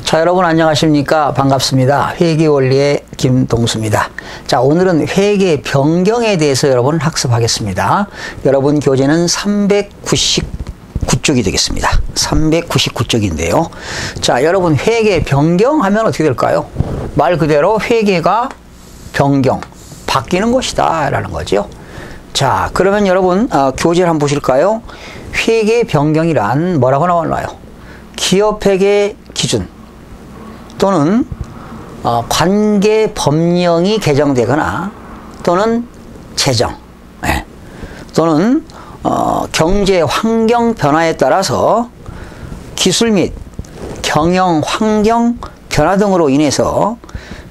자, 여러분 안녕하십니까? 반갑습니다. 회계원리의 김동수입니다. 자, 오늘은 회계 변경에 대해서 여러분 학습하겠습니다. 여러분 교재는 399쪽이 되겠습니다. 399쪽인데요. 자, 여러분 회계 변경하면 어떻게 될까요? 말 그대로 회계가 변경, 바뀌는 것이다 라는 거죠. 자, 그러면 여러분 교재를 한번 보실까요? 회계 변경이란 뭐라고 나와요? 기업회계 기준 또는 관계 법령이 개정되거나 또는 제정, 또는 경제 환경 변화에 따라서 기술 및 경영 환경 변화 등으로 인해서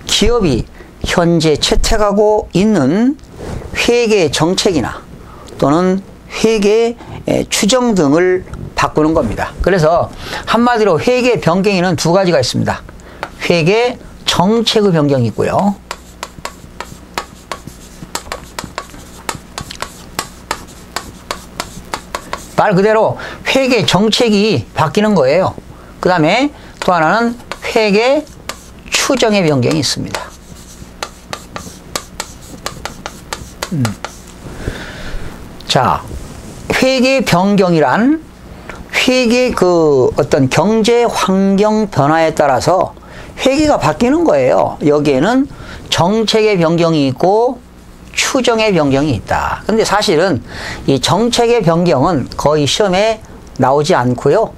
기업이 현재 채택하고 있는 회계 정책이나 또는 회계 추정 등을 바꾸는 겁니다. 그래서 한마디로 회계 변경에는 두 가지가 있습니다. 회계 정책의 변경이 있고요. 말 그대로 회계 정책이 바뀌는 거예요. 그 다음에 또 하나는 회계 추정의 변경이 있습니다. 자, 회계 변경이란 회계 어떤 경제 환경 변화에 따라서 회계가 바뀌는 거예요. 여기에는 정책의 변경이 있고 추정의 변경이 있다. 근데 사실은 이 정책의 변경은 거의 시험에 나오지 않고요.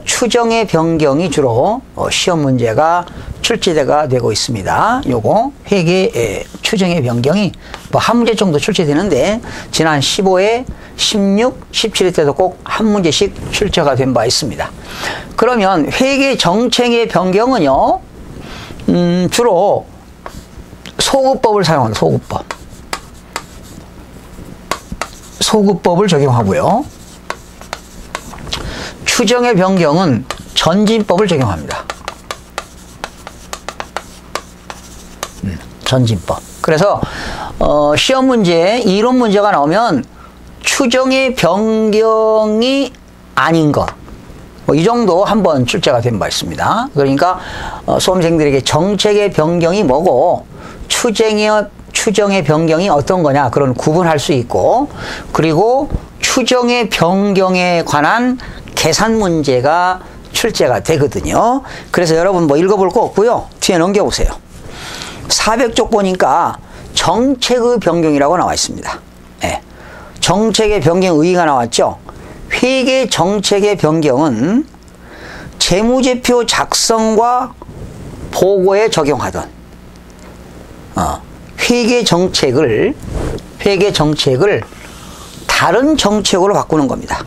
추정의 변경이 주로 시험 문제가 출제가 되고 있습니다. 요거 회계 추정의 변경이 한 문제 정도 출제되는데 지난 15회, 16, 17회 때도 꼭 한 문제씩 출제가 된 바 있습니다. 그러면 회계 정책의 변경은요, 주로 소급법을 사용합니다. 소급법. 소급법을 적용하고요. 추정의 변경은 전진법을 적용합니다. 전진법. 그래서 시험 문제에 이론 문제가 나오면 추정의 변경이 아닌 것, 이 정도 한번 출제가 된 바 있습니다. 그러니까 수험생들에게 정책의 변경이 뭐고 추정의 변경이 어떤 거냐, 그런 구분할 수 있고, 그리고 추정의 변경에 관한 계산 문제가 출제가 되거든요. 그래서 여러분 뭐 읽어볼 거 없고요. 뒤에 넘겨보세요. 400쪽 보니까 정책의 변경이라고 나와 있습니다. 정책의 변경 의의가 나왔죠. 회계 정책의 변경은 재무제표 작성과 보고에 적용하던 회계 정책을 다른 정책으로 바꾸는 겁니다.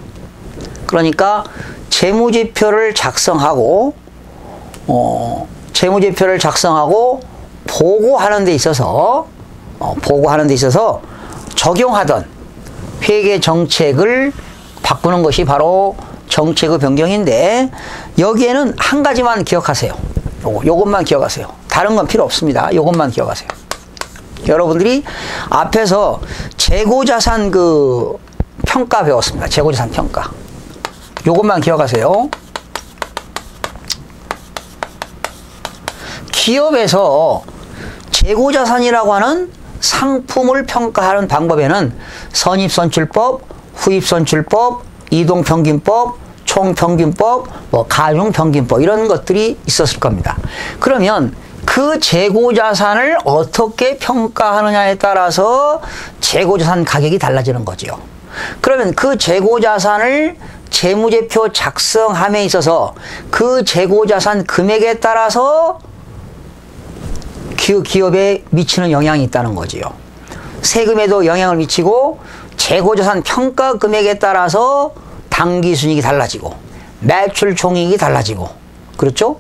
그러니까 재무제표를 작성하고 보고하는 데 있어서 적용하던 회계 정책을 바꾸는 것이 바로 정책의 변경인데, 여기에는 한 가지만 기억하세요. 요것만 기억하세요. 다른 건 필요 없습니다. 요것만 기억하세요. 여러분들이 앞에서 재고자산 평가 배웠습니다. 재고자산 평가. 요것만 기억하세요. 기업에서 재고자산이라고 하는 상품을 평가하는 방법에는 선입선출법, 후입선출법, 이동평균법, 총평균법, 가중평균법 이런 것들이 있었을 겁니다. 그러면 그 재고자산을 어떻게 평가하느냐에 따라서 재고자산 가격이 달라지는 거죠. 그러면 그 재고자산을 재무제표 작성함에 있어서 그 재고자산 금액에 따라서 기업에 미치는 영향이 있다는 거지요. 세금에도 영향을 미치고 재고자산 평가 금액에 따라서 당기순이익이 달라지고 매출 총이익이 달라지고, 그렇죠?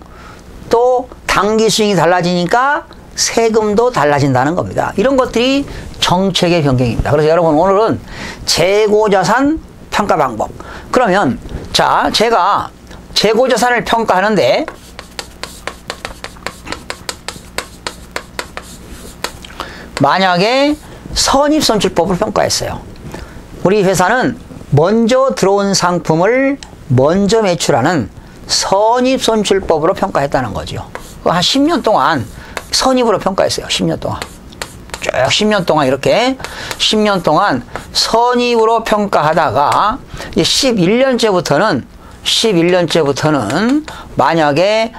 또 당기순이익이 달라지니까 세금도 달라진다는 겁니다. 이런 것들이 정책의 변경입니다. 그래서 여러분 오늘은 재고자산 평가 방법. 그러면 자, 제가 재고자산을 평가하는데 만약에 선입선출법을 평가했어요. 우리 회사는 먼저 들어온 상품을 먼저 매출하는 선입선출법으로 평가했다는 거죠. 한 10년 동안 선입으로 평가했어요. 10년 동안. 쭉 10년 동안 이렇게 10년 동안 선입으로 평가하다가 이제 11년째부터는 만약에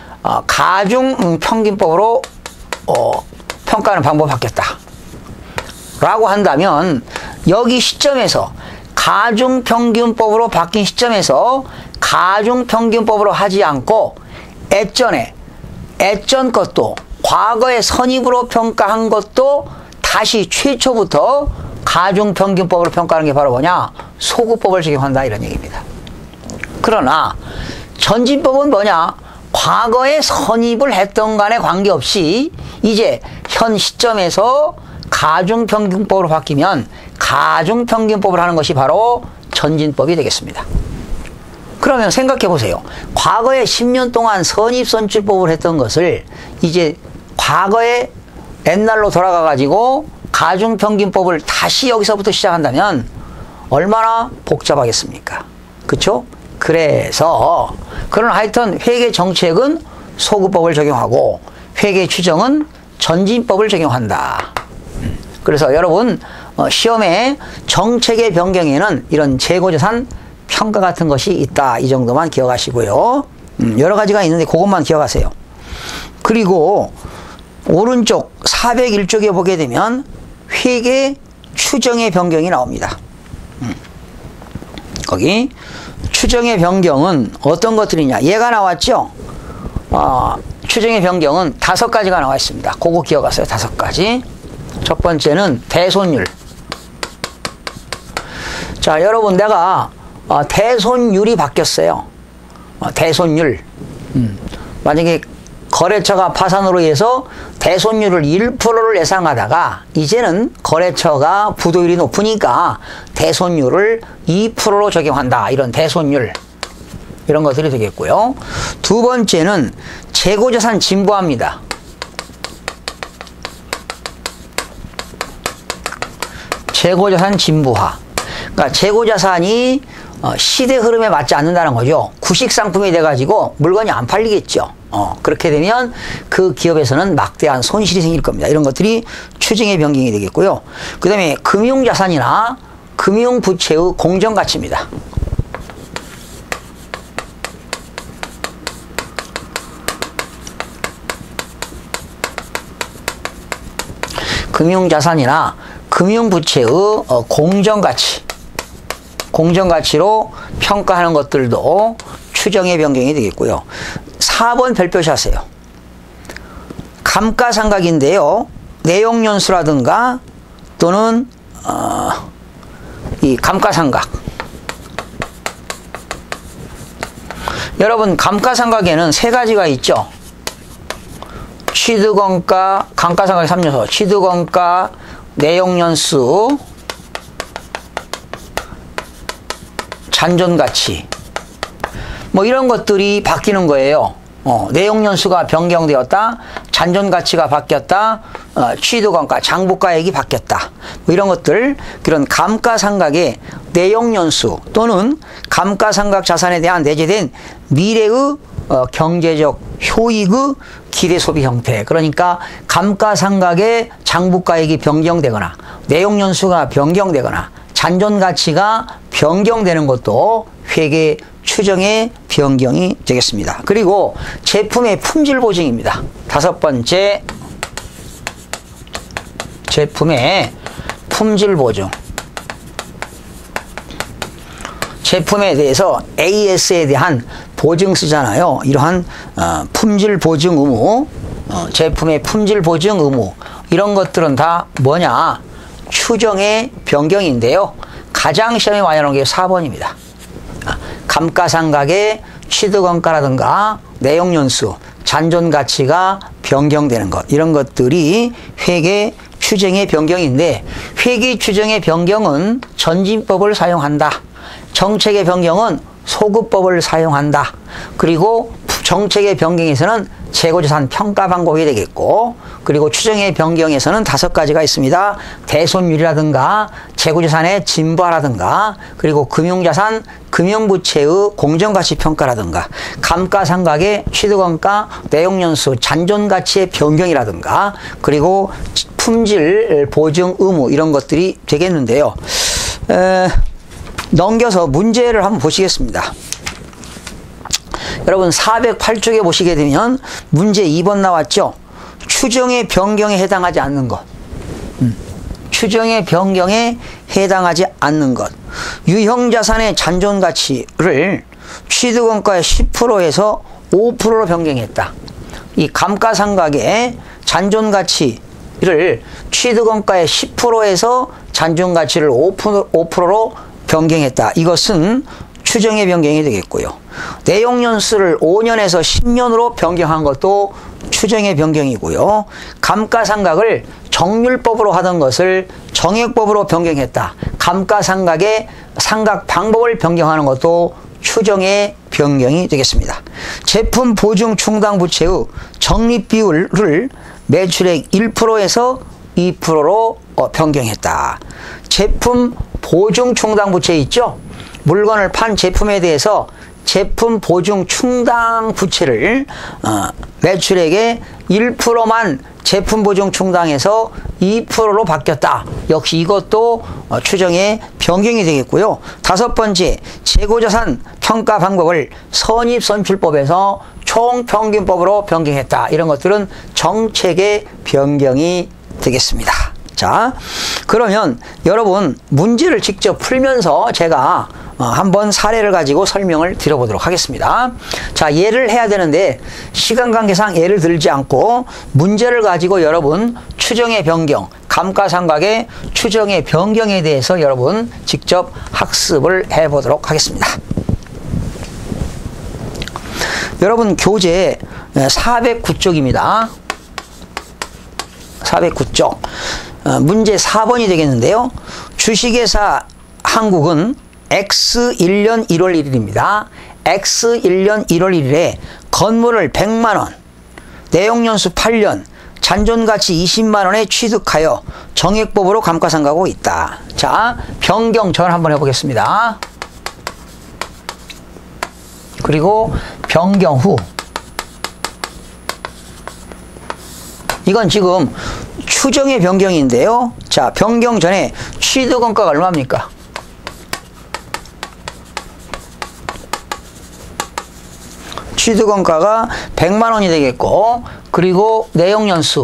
가중 평균법으로 평가하는 방법을 바뀌었다 라고 한다면 여기 시점에서 가중평균법으로 바뀐 시점에서 가중평균법으로 하지 않고 애전 것도 과거에 선입으로 평가한 것도 다시 최초부터 가중평균법으로 평가하는 게 바로 뭐냐? 소구법을 적용한다 이런 얘기입니다. 그러나 전진법은 뭐냐? 과거에 선입을 했던 간에 관계없이 이제 현 시점에서 가중평균법으로 바뀌면 가중평균법을 하는 것이 바로 전진법이 되겠습니다. 그러면 생각해 보세요. 과거에 10년 동안 선입선출법을 했던 것을 이제 과거에 옛날로 돌아가 가지고 가중평균법을 다시 여기서부터 시작한다면 얼마나 복잡하겠습니까? 그렇죠? 그래서 그런 하여튼 회계 정책은 소구법을 적용하고 회계 추정은 전진법을 적용한다. 그래서 여러분 시험에 정책의 변경에는 이런 재고자산 평가 같은 것이 있다. 이 정도만 기억하시고요. 여러 가지가 있는데 그것만 기억하세요. 그리고 오른쪽 401쪽에 보게 되면 회계 추정의 변경이 나옵니다. 거기 추정의 변경은 어떤 것들이냐. 얘가 나왔죠. 추정의 변경은 5가지가 나와 있습니다. 그거 기억하세요. 5가지. 첫 번째는 대손율. 자, 여러분 내가 대손율이 바뀌었어요. 대손율. 만약에 거래처가 파산으로 인해서 대손율을 1%를 예상하다가 이제는 거래처가 부도율이 높으니까 대손율을 2%로 적용한다. 이런 대손율. 이런 것들이 되겠고요. 두 번째는 재고자산 진부합니다. 재고자산 진부화. 그러니까 재고자산이 시대 흐름에 맞지 않는다는 거죠. 구식상품이 돼가지고 물건이 안 팔리겠죠. 그렇게 되면 그 기업에서는 막대한 손실이 생길 겁니다. 이런 것들이 추정의 변경이 되겠고요. 그 다음에 금융자산이나 금융부채의 공정가치입니다. 금융자산이나 금융부채의 공정가치로 평가하는 것들도 추정의 변경이 되겠고요. 4번 별표시 하세요. 감가상각인데요. 내용연수라든가 또는 이 감가상각. 여러분 감가상각에는 3가지가 있죠. 취득원가, 감가상각의 3요소. 취득원가, 내용연수, 잔존가치. 뭐 이런 것들이 바뀌는 거예요. 내용연수가 변경되었다. 잔존가치가 바뀌었다. 취득원가, 장부가액이 바뀌었다. 뭐 이런 것들, 그런 감가상각의 내용연수 또는 감가상각 자산에 대한 내재된 미래의 경제적 효익의 기대소비 형태. 그러니까 감가상각의 장부가액이 변경되거나 내용연수가 변경되거나 잔존가치가 변경되는 것도 회계 추정의 변경이 되겠습니다. 그리고 제품의 품질 보증입니다. 5번째, 제품의 품질 보증. 제품에 대해서 AS에 대한 보증 쓰잖아요. 이러한 품질 보증 의무, 제품의 품질 보증 의무, 이런 것들은 다 뭐냐? 추정의 변경인데요. 가장 시험에 많이 나오는 게 4번입니다. 감가상각의 취득원가라든가 내용연수, 잔존가치가 변경되는 것, 이런 것들이 회계 추정의 변경인데, 회계 추정의 변경은 전진법을 사용한다. 정책의 변경은 소구법을 사용한다. 그리고 정책의 변경에서는 재고자산 평가 방법이 되겠고, 그리고 추정의 변경에서는 5가지가 있습니다. 대손율이라든가 재고자산의 진부하라든가, 그리고 금융자산, 금융부채의 공정가치 평가라든가, 감가상각의 취득원가, 내용연수, 잔존가치의 변경이라든가, 그리고 품질 보증 의무 이런 것들이 되겠는데요. 넘겨서 문제를 한번 보시겠습니다. 여러분 408쪽에 보시게 되면 문제 2번 나왔죠. 추정의 변경에 해당하지 않는 것. 추정의 변경에 해당하지 않는 것. 유형자산의 잔존가치를 취득원가의 10%에서 5%로 변경했다. 이 감가상각의 잔존가치를 취득원가의 10%에서 잔존가치를 5%로 변경했다. 이것은 추정의 변경이 되겠고요. 내용연수를 5년에서 10년으로 변경한 것도 추정의 변경이고요. 감가상각을 정률법으로 하던 것을 정액법으로 변경했다. 감가상각의 상각 방법을 변경하는 것도 추정의 변경이 되겠습니다. 제품 보증 충당 부채의 적립비율을 매출액 1%에서 2%로 변경했다. 제품 보증 충당 부채 있죠? 물건을 판 제품에 대해서 제품 보증 충당 부채를 매출액의 1%만 제품 보증 충당에서 2%로 바뀌었다. 역시 이것도 추정의 변경이 되겠고요. 5번째, 재고자산 평가 방법을 선입선출법에서 총평균법으로 변경했다. 이런 것들은 정책의 변경이 되겠습니다. 자, 그러면 여러분 문제를 직접 풀면서 제가 한번 사례를 가지고 설명을 드려보도록 하겠습니다. 자, 예를 해야 되는데 시간 관계상 예를 들지 않고 문제를 가지고 여러분 추정의 변경, 감가상각의 추정의 변경에 대해서 여러분 직접 학습을 해보도록 하겠습니다. 여러분 교재 409쪽입니다. 409쪽. 문제 4번이 되겠는데요. 주식회사 한국은 X1년 1월 1일입니다. X1년 1월 1일에 건물을 100만원, 내용연수 8년, 잔존가치 20만원에 취득하여 정액법으로 감가상각하고 있다. 자, 변경 전 한번 해보겠습니다. 그리고 변경 후. 이건 지금 추정의 변경인데요. 자, 변경 전에 취득원가가 얼마입니까? 취득원가가 100만원이 되겠고, 그리고 내용연수.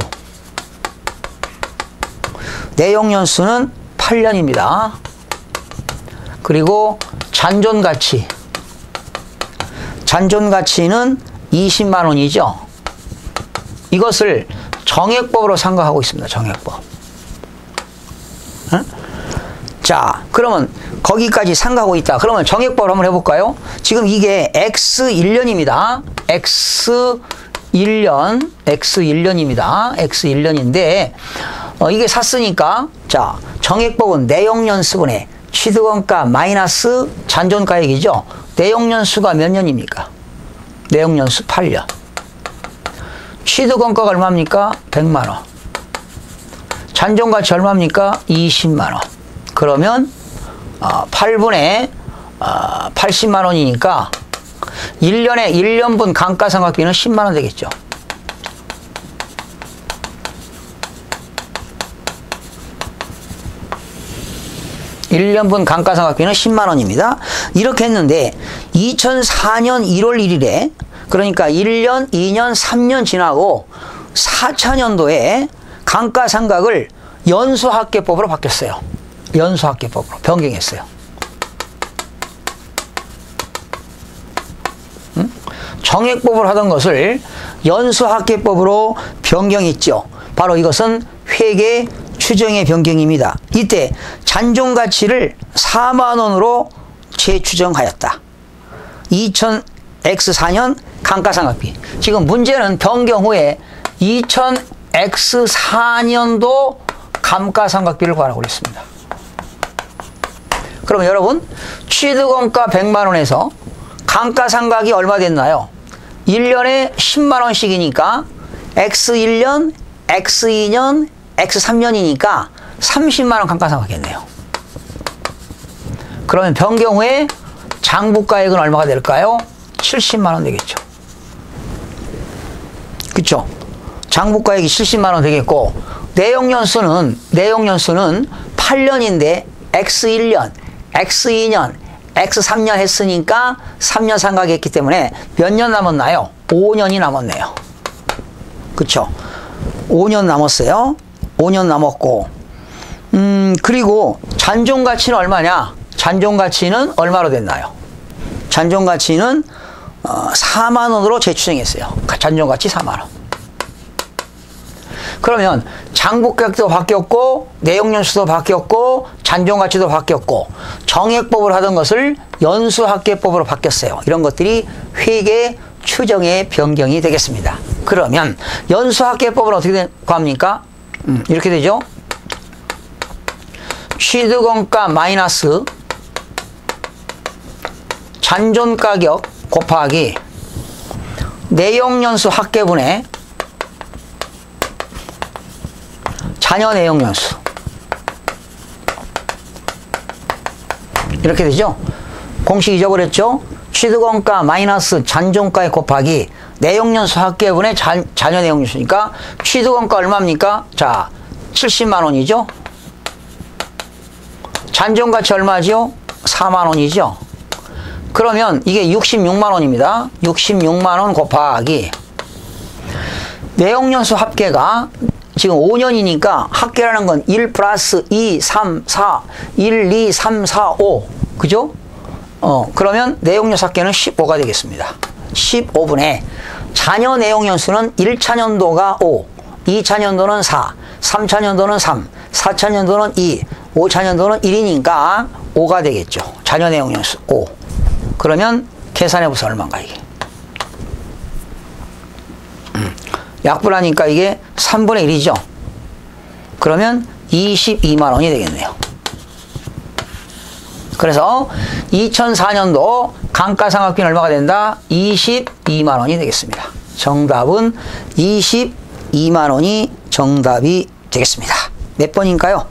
내용연수는 8년입니다. 그리고 잔존가치. 잔존가치는 20만원이죠. 이것을 정액법으로 상각하고 있습니다. 정액법. 자, 그러면 거기까지 상각하고 있다. 그러면 정액법을 한번 해볼까요? 지금 이게 X1년입니다. X1년입니다. X1년인데 이게 샀으니까 자, 정액법은 내용연수분의 취득원가 마이너스 잔존가액이죠. 내용연수가 몇 년입니까? 내용연수 8년. 취득원가가 얼마입니까? 100만원. 잔존가치 얼마입니까? 20만원. 그러면 8분의 80만원이니까 1년에 1년분 감가상각비는 10만원 되겠죠. (1년분) 감가상각비는 10만원입니다. 이렇게 했는데 2004년 1월 1일에 그러니까 1년, 2년, 3년 지나고 4차년도에 감가상각을 연수합계법으로 바뀌었어요. 연수합계법으로 변경했어요. 정액법으로 하던 것을 연수합계법으로 변경했죠. 바로 이것은 회계 추정의 변경입니다. 이때 잔존가치를 4만원으로 재추정하였다. 2000X4년 감가상각비. 지금 문제는 변경 후에 2000X4년도 감가상각비를 구하라고 그랬습니다. 그럼 여러분 취득원가 100만원에서 감가상각이 얼마 됐나요? 1년에 10만 원씩이니까 X1년, X2년, X3년이니까 30만 원 감가상각했네요. 그러면 변경 후에 장부가액은 얼마가 될까요? 70만 원 되겠죠. 그쵸? 장부가액이 70만 원 되겠고, 내용연수는 8년인데 X1년, X2년, X3년 했으니까 3년 상각했기 때문에 몇 년 남았나요? 5년이 남았네요. 그쵸? 5년 남았어요. 5년 남았고, 그리고 잔존가치는 얼마냐? 잔존가치는 얼마로 됐나요? 잔존가치는 4만 원으로 재추정했어요. 잔존가치 4만 원. 그러면 장부가액도 바뀌었고, 내용연수도 바뀌었고, 잔존가치도 바뀌었고, 정액법으로 하던 것을 연수합계법으로 바뀌었어요. 이런 것들이 회계 추정의 변경이 되겠습니다. 그러면 연수합계법은 어떻게 합니까? 이렇게 되죠. 취득원가 마이너스 잔존가격 곱하기 내용연수 합계분의 잔여 내용연수. 이렇게 되죠. 공식 잊어버렸죠. 취득원가 마이너스 잔존가액 곱하기 내용연수 합계분의 잔여 내용연수니까 취득원가 얼마입니까? 자, 70만 원이죠. 잔존가치 얼마죠? 4만 원이죠. 그러면 이게 66만 원입니다. 66만 원 곱하기 내용연수 합계가 지금 5년이니까 합계라는 건 1 플러스 2, 3, 4, 1, 2, 3, 4, 5. 그죠? 그러면 내용연수 합계는 15가 되겠습니다. 15분의 잔여 내용연수는 1차년도가 5, 2차년도는 4, 3차년도는 3, 4차년도는 2, 5차년도는 1이니까 5가 되겠죠. 잔여 내용연수 5. 그러면 계산해보세요. 얼마인가 이게. 약분하니까 이게 3분의 1이죠. 그러면 22만 원이 되겠네요. 그래서 2004년도 감가상각비는 얼마가 된다? 22만 원이 되겠습니다. 정답은 22만 원이 정답이 되겠습니다. 몇 번인가요?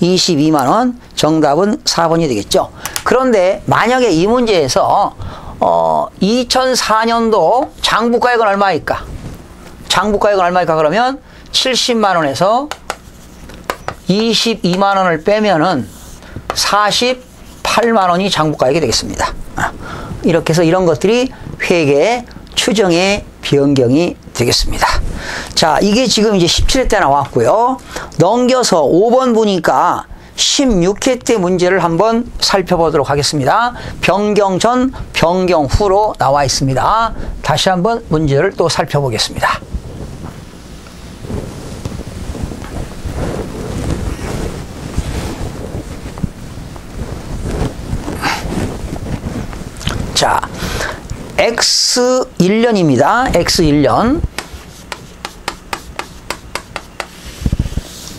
22만 원. 정답은 4번이 되겠죠. 그런데 만약에 이 문제에서 2004년도 장부가액은 얼마일까? 장부가액은 얼마일까? 그러면 70만 원에서 22만 원을 빼면은 48만 원이 장부가액이 되겠습니다. 이렇게 해서 이런 것들이 회계 추정의 변경이 되겠습니다. 자, 이게 지금 이제 17회 때 나왔고요. 넘겨서 5번 보니까 16회 때 문제를 한번 살펴보도록 하겠습니다. 변경 전, 변경 후로 나와 있습니다. 다시 한번 문제를 또 살펴보겠습니다. 자, X1년입니다. X1년.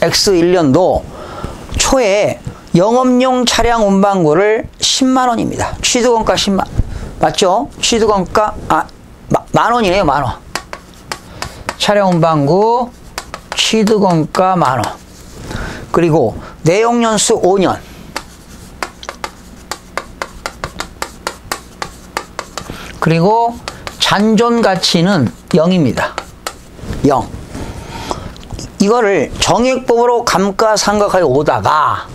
X1년도 초에 영업용 차량 운반구를 10만 원입니다. 취득원가 10만, 맞죠? 취득원가, 만 원이네요, 만 원. 차량 운반구 취득원가 만 원. 그리고 내용연수 5년. 그리고 잔존 가치는 0입니다. 0. 이거를 정액법으로 감가상각하여 오다가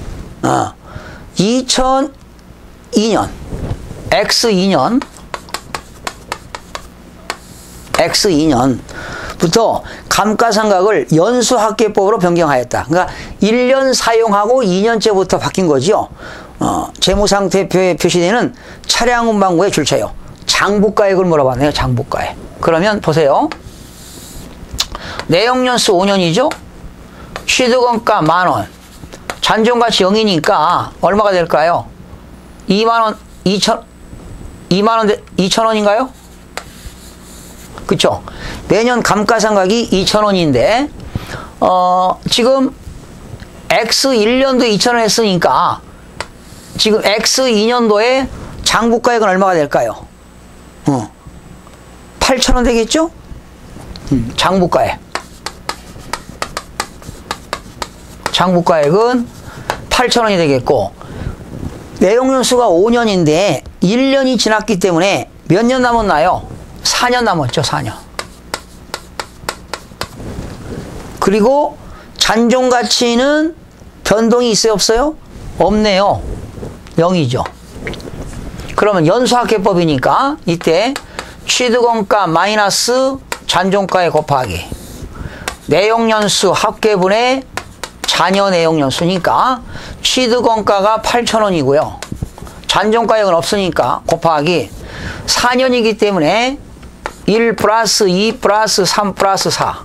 2002년 X2년부터 감가상각을 연수합계법으로 변경하였다. 그러니까 1년 사용하고 2년째부터 바뀐 거죠. 재무상태표에 표시되는 차량 운반구의 줄차요. 장부가액을 물어봤네요. 장부가액. 그러면 보세요. 내용연수 5년이죠. 취득원가 만원. 잔존가치 0이니까 얼마가 될까요? 2만원, 2천원인가요? 그쵸? 매년 감가상각이 2천원인데, 지금 X1년도 2천원 했으니까, 지금 X2년도에 장부가액은 얼마가 될까요? 8,000원 되겠죠? 장부가액. 장부가액은 8,000원이 되겠고, 내용연수가 5년인데 1년이 지났기 때문에 몇 년 남았나요? 4년 남았죠, 4년. 그리고 잔존가치는 변동이 있어요, 없어요? 없네요. 0이죠. 그러면 연수합계법이니까 이때 취득원가 마이너스 잔존가액 곱하기 내용연수 합계분의 잔여내용연수니까 취득원가가 8,000원이고요. 잔존가액은 없으니까 곱하기 4년이기 때문에 1 플러스 2 플러스 3 플러스 4.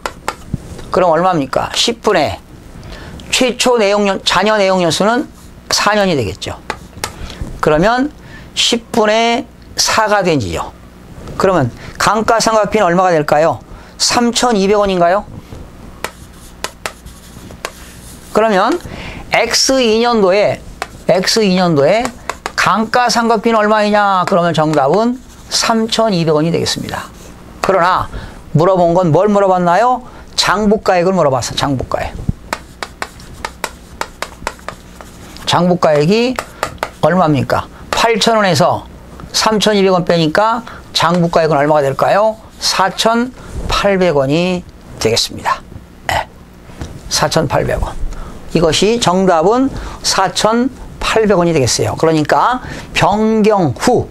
그럼 얼마입니까? 10분의 최초 잔여내용연수는 4년이 되겠죠. 그러면 10분의 4가 되지요. 그러면 감가상각비는 얼마가 될까요? 3,200원인가요? 그러면 X2년도에 감가상각비는 얼마이냐? 그러면 정답은 3,200원이 되겠습니다. 그러나 물어본 건 뭘 물어봤나요? 장부가액을 물어봤어. 장부가액. 장부가액이 얼마입니까? 8,000원에서 3,200원 빼니까 장부가액은 얼마가 될까요? 4,800원이 되겠습니다. 네. 4,800원. 이것이 정답은 4,800원이 되겠어요. 그러니까 변경 후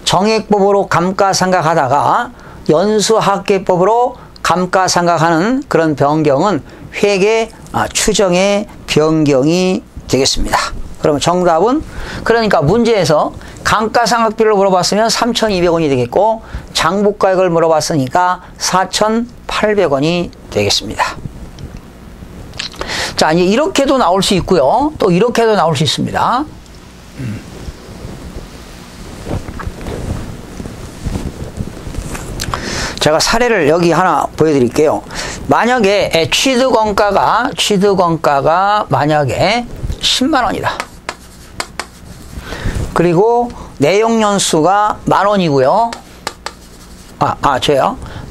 정액법으로 감가상각하다가 연수합계법으로 감가상각하는 그런 변경은 회계 추정의 변경이 되겠습니다. 그러면 정답은 그러니까 문제에서 감가상각비를 물어봤으면 3,200원이 되겠고 장부가액을 물어봤으니까 4,800원이 되겠습니다. 자, 이제 이렇게도 나올 수 있고요. 또 이렇게도 나올 수 있습니다. 제가 사례를 여기 하나 보여드릴게요. 만약에 취득원가가 만약에 10만 원이다. 그리고 내용연수가 10,000원이고요.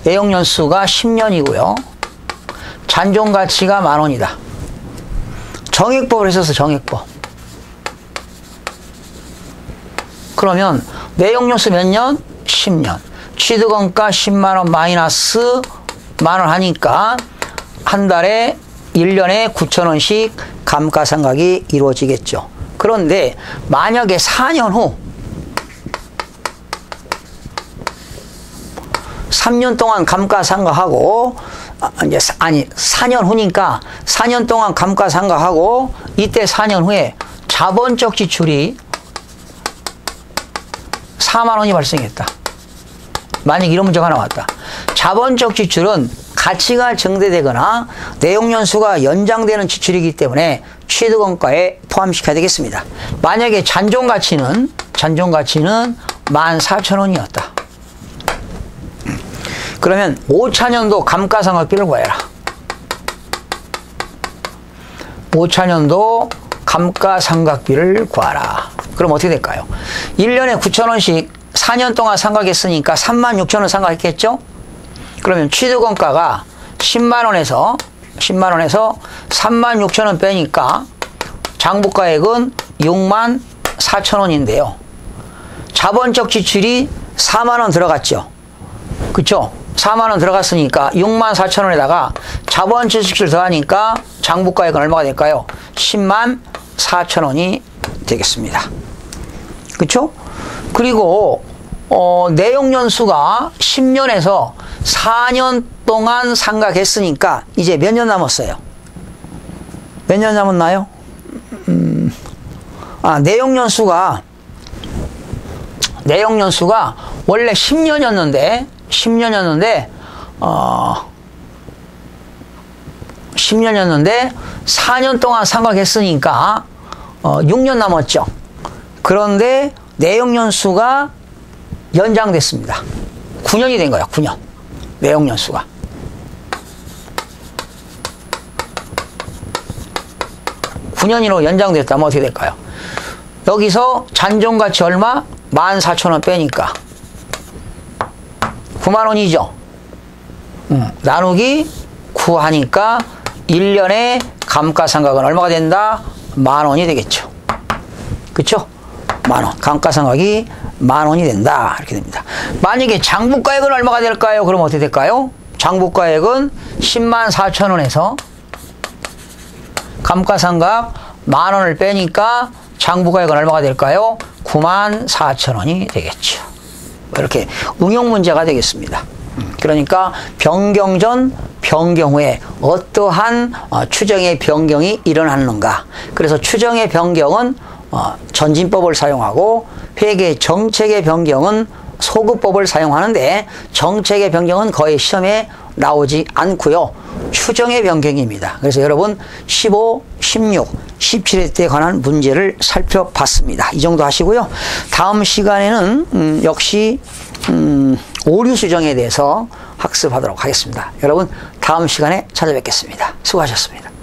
내용연수가 10년이고요. 잔존가치가 10,000원이다. 정액법을 했었어, 정액법. 그러면 내용연수 몇 년? 10년. 취득원가 10만 원 마이너스 만원 하니까 한 달에 1년에 9,000원씩 감가상각이 이루어지겠죠. 그런데 만약에 4년 후 3년 동안 감가상각하고 4년 후니까 4년 동안 감가상각하고 이때 4년 후에 자본적 지출이 4만 원이 발생했다. 만약 이런 문제가 나왔다. 자본적 지출은 가치가 증대되거나 내용연수가 연장되는 지출이기 때문에 취득원가에 포함시켜야 되겠습니다. 만약에 잔존가치는 14,000원이었다. 그러면 5차년도 감가상각비를 구해라. 5차년도 감가상각비를 구하라. 그럼 어떻게 될까요? 1년에 9,000원씩 4년 동안 상각했으니까 36,000원 상각했겠죠? 그러면 취득원가가 10만 원에서 36,000원 빼니까 장부가액은 64,000원인데요. 자본적 지출이 4만 원 들어갔죠. 그쵸? 4만 원 들어갔으니까 64,000원에다가 자본적 지출 더하니까 장부가액은 얼마가 될까요? 104,000원이 되겠습니다. 그쵸? 그리고 내용연수가 10년에서 4년 동안 상각했으니까 이제 몇 년 남았어요? 몇 년 남았나요? 내용연수가 원래 10년이었는데 4년 동안 상각했으니까 6년 남았죠. 그런데 내용연수가 연장됐습니다. 9년이 된 거예요. 9년. 내용연수가. 9년으로 연장됐다면 어떻게 될까요? 여기서 잔존가치 얼마? 14,000원 빼니까 9만 원이죠. 나누기 9 하니까 1년에 감가상각은 얼마가 된다? 10,000원이 되겠죠. 그쵸? 10,000원. 감가상각이 10,000원이 된다. 이렇게 됩니다. 만약에 장부가액은 얼마가 될까요? 그럼 어떻게 될까요? 장부가액은 104,000원에서 감가상각 10,000원을 빼니까 장부가액은 얼마가 될까요? 94,000원이 되겠죠. 이렇게 응용 문제가 되겠습니다. 그러니까 변경 전, 변경 후에 어떠한 추정의 변경이 일어났는가. 그래서 추정의 변경은 전진법을 사용하고 회계 정책의 변경은 소급법을 사용하는데 정책의 변경은 거의 시험에 나오지 않고요. 추정의 변경입니다. 그래서 여러분 15, 16, 17회 때 관한 문제를 살펴봤습니다. 이 정도 하시고요. 다음 시간에는 역시 오류 수정에 대해서 학습하도록 하겠습니다. 여러분 다음 시간에 찾아뵙겠습니다. 수고하셨습니다.